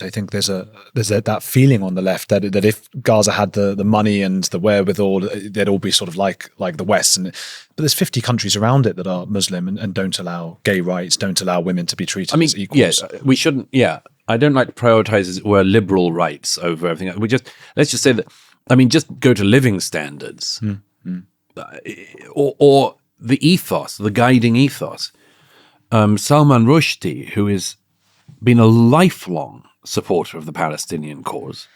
I think there's that feeling on the left that if Gaza had the money and the wherewithal, they'd all be sort of like the West. But there's 50 countries around it that are Muslim and don't allow gay rights, don't allow women to be treated as equals. Yes, we shouldn't. Yeah, I don't like to prioritize, as it were, liberal rights over everything. Let's just say that. I mean, just go to living standards, or the ethos, the guiding ethos. Salman Rushdie, who has been a lifelong supporter of the Palestinian cause,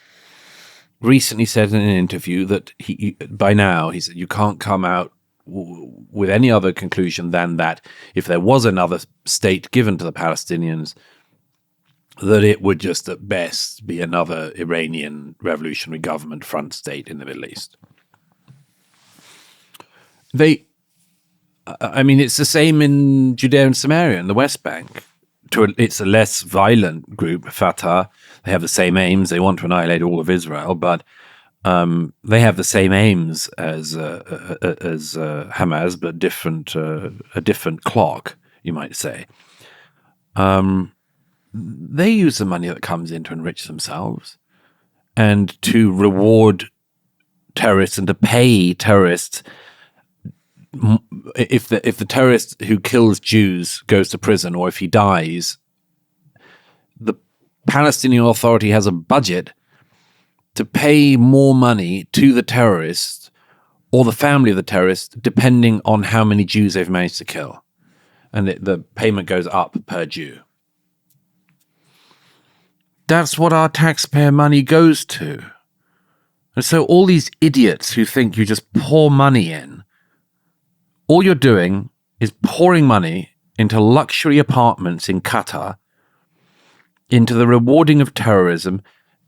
recently said in an interview that he said you can't come out with any other conclusion than that if there was another state given to the Palestinians, that it would just at best be another Iranian revolutionary government front state in the Middle East. It's the same in Judea and Samaria in the West Bank. It's a less violent group, Fatah. They have the same aims. They want to annihilate all of Israel, but they have the same aims as Hamas, but a different clock, you might say. They use the money that comes in to enrich themselves and to reward terrorists and to pay terrorists. If the terrorist who kills Jews goes to prison, or if he dies, the Palestinian Authority has a budget to pay more money to the terrorist or the family of the terrorist, depending on how many Jews they've managed to kill. And the payment goes up per Jew. That's what our taxpayer money goes to. And so all these idiots who think you just pour money in, all you're doing is pouring money into luxury apartments in Qatar, into the rewarding of terrorism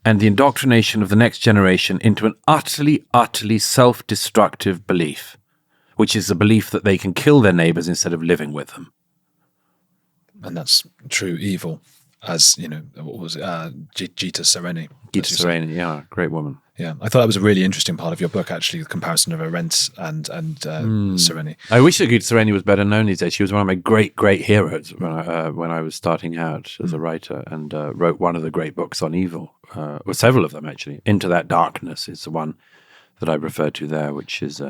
and the indoctrination of the next generation into an utterly, utterly self-destructive belief, which is the belief that they can kill their neighbors instead of living with them. And that's true evil, as, what was it, Gita Sereni. Gita Sereni, yeah, great woman. Yeah, I thought that was a really interesting part of your book, actually, the comparison of Arendt and Sereni. I wish that Gita Sereni was better known these days. She was one of my great, great heroes when I was starting out as a writer, and wrote one of the great books on evil, or several of them, actually. Into That Darkness is the one that I referred to there, which is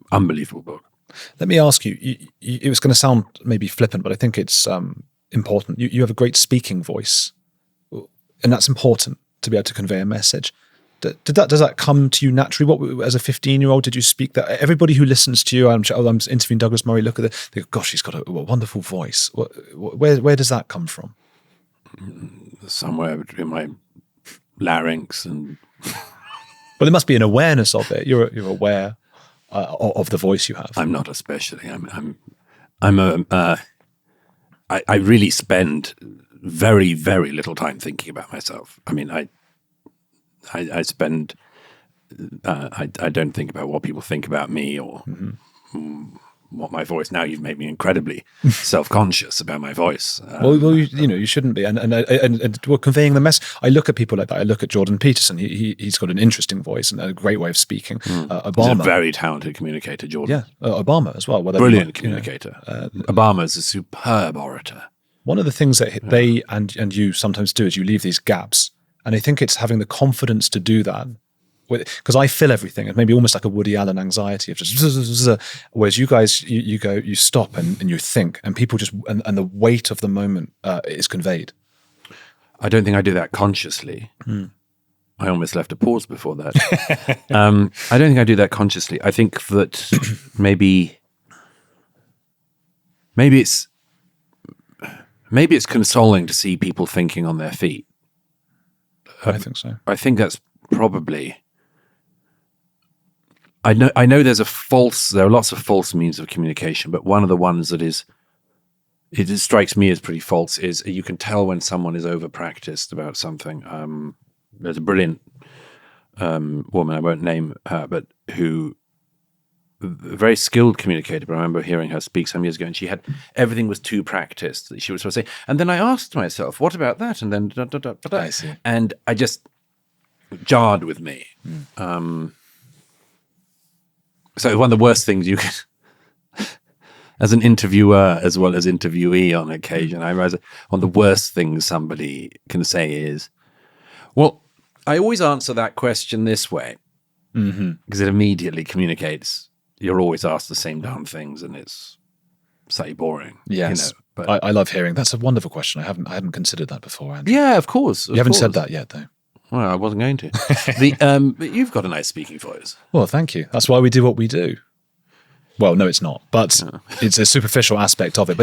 unbelievable book. Let me ask you, it was going to sound maybe flippant, but I think it's important. You have a great speaking voice, and that's important to be able to convey a message. Does that come to you naturally? What, as a 15-year-old, did you speak that? Everybody who listens to you, I'm interviewing Douglas Murray, look at it, they go, gosh, he's got a wonderful voice. Where does that come from? Somewhere between my larynx and... Well, there must be an awareness of it. You're aware of the voice you have. I'm not especially. I really spend very, very little time thinking about myself. I mean, I don't think about what people think about me or what my voice. Now you've made me incredibly self-conscious about my voice. Well, you shouldn't be. And we're conveying the message. I look at people like that. I look at Jordan Peterson. He's got an interesting voice and a great way of speaking. Obama, he's a very talented communicator, Jordan. Yeah, Obama as well. Brilliant communicator. Obama is a superb orator. One of the things that they and you sometimes do is you leave these gaps. And I think it's having the confidence to do that, because I fill everything. It's maybe almost like a Woody Allen anxiety of just, whereas you guys, you stop and you think, and people just, and the weight of the moment is conveyed. I don't think I do that consciously. I almost left a pause before that. I don't think I do that consciously. I think that maybe it's consoling to see people thinking on their feet. I think so. I think that's probably. I know there are lots of false means of communication, but one of the ones that it strikes me as pretty false is you can tell when someone is over practiced about something. There's a brilliant woman, I won't name her, but who a very skilled communicator, but I remember hearing her speak some years ago, and everything was too practiced that she was supposed to say. And then I asked myself, what about that? And then I see. And I just jarred with me. So one of the worst things you can as an interviewer as well as interviewee on occasion, I realize one of the worst things somebody can say is, well, I always answer that question this way, because it immediately communicates you're always asked the same damn things, and it's slightly boring. Yes. But I love hearing. That's a wonderful question. I hadn't considered that before, Andrew. yeah, of course. You haven't said that yet, though. Well, I wasn't going to. But you've got a nice speaking voice. Well, thank you. That's why we do what we do. Well, no, it's not, but it's a superficial aspect of it. But